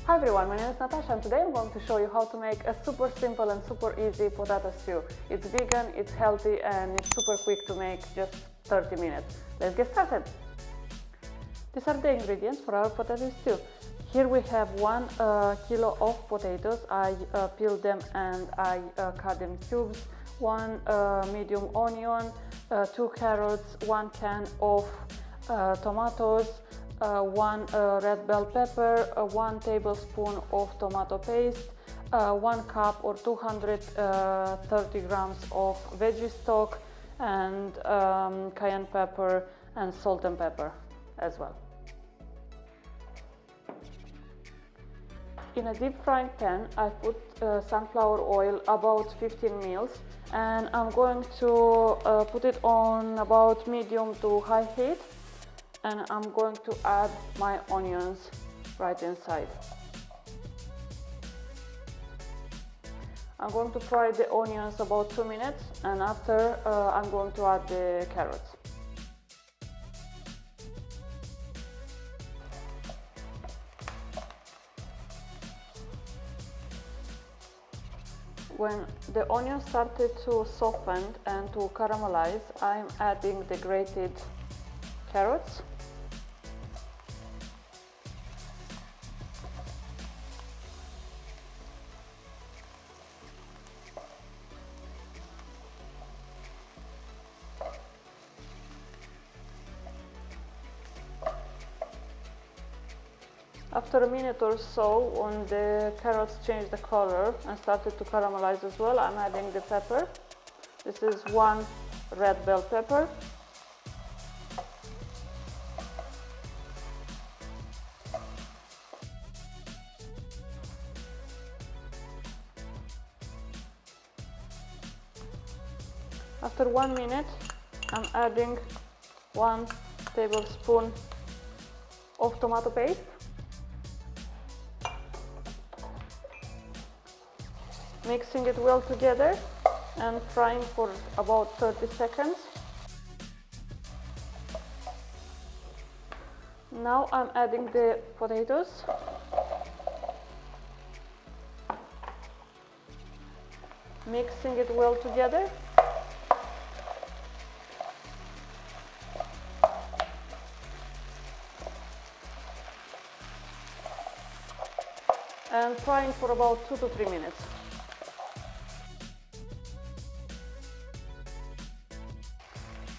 Hi everyone, my name is Natasha and today I'm going to show you how to make a super simple and super easy potato stew. It's vegan, it's healthy and it's super quick to make, just 30 minutes. Let's get started! These are the ingredients for our potato stew. Here we have 1 kilo of potatoes. I peeled them and I cut them in cubes. 1 medium onion, 2 carrots, 1 can of tomatoes, 1 red bell pepper, 1 tablespoon of tomato paste, 1 cup or 230 grams of veggie stock, and cayenne pepper and salt and pepper as well. In a deep frying pan, I put sunflower oil, about 15 mils, and I'm going to put it on about medium to high heat, and I'm going to add my onions right inside. I'm going to fry the onions about 2 minutes, and after I'm going to add the carrots. When the onions started to soften and to caramelize, I'm adding the grated carrots. After a minute or so, when the carrots changed the color and started to caramelize as well, I'm adding the pepper. This is 1 red bell pepper, after 1 minute, I'm adding 1 tablespoon of tomato paste. Mixing it well together and frying for about 30 seconds. Now I'm adding the potatoes. Mixing it well together. And frying for about 2 to 3 minutes.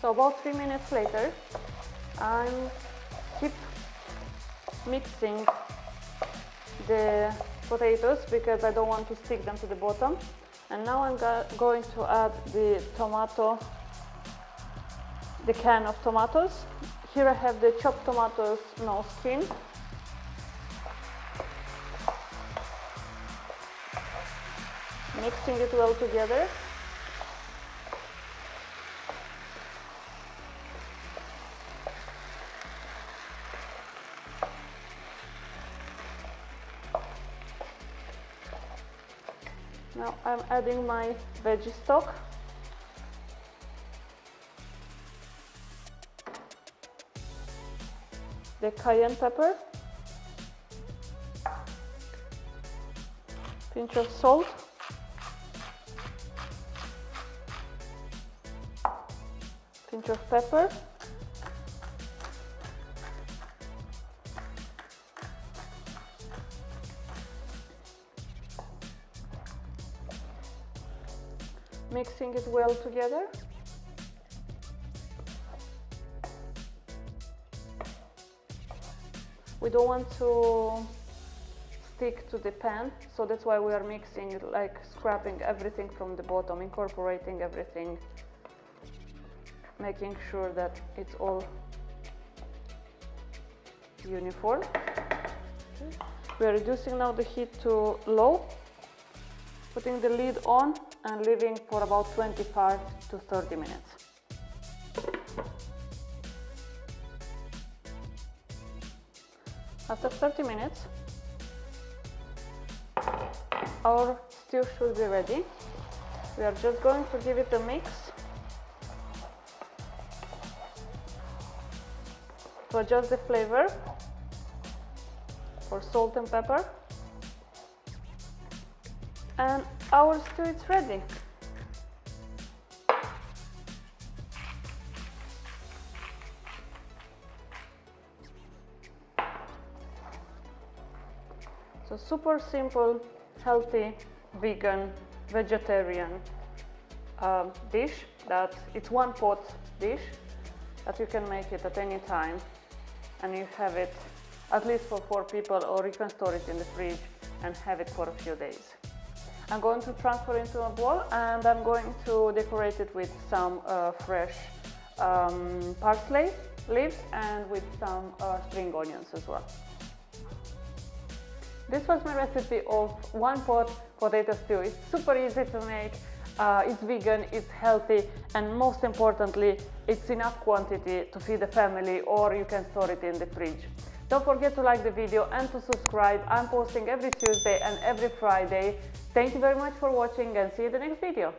So about 3 minutes later, I'm keep mixing the potatoes because I don't want to stick them to the bottom. And now I'm going to add the can of tomatoes. Here I have the chopped tomatoes, no skin. Mixing it well together. Now I'm adding my veggie stock. The cayenne pepper. Pinch of salt. Pinch of pepper. Mixing it well together. We don't want to stick to the pan, so that's why we are mixing, like scraping everything from the bottom, incorporating everything, making sure that it's all uniform. We are reducing now the heat to low, putting the lid on and leaving for about 25 to 30 minutes. After 30 minutes, our stew should be ready. We are just going to give it a mix to adjust the flavor for salt and pepper. And our stew is ready. So super simple, healthy, vegan, vegetarian dish. That it's one pot dish that you can make it at any time, and you have it at least for 4 people, or you can store it in the fridge and have it for a few days. I'm going to transfer into a bowl, and I'm going to decorate it with some fresh parsley leaves and with some spring onions as well. This was my recipe of one pot potato stew. It's super easy to make, it's vegan, it's healthy, and most importantly, it's enough quantity to feed the family, or you can store it in the fridge. Don't forget to like the video and to subscribe. I'm posting every Tuesday and every Friday. Thank you very much for watching, and see you in the next video.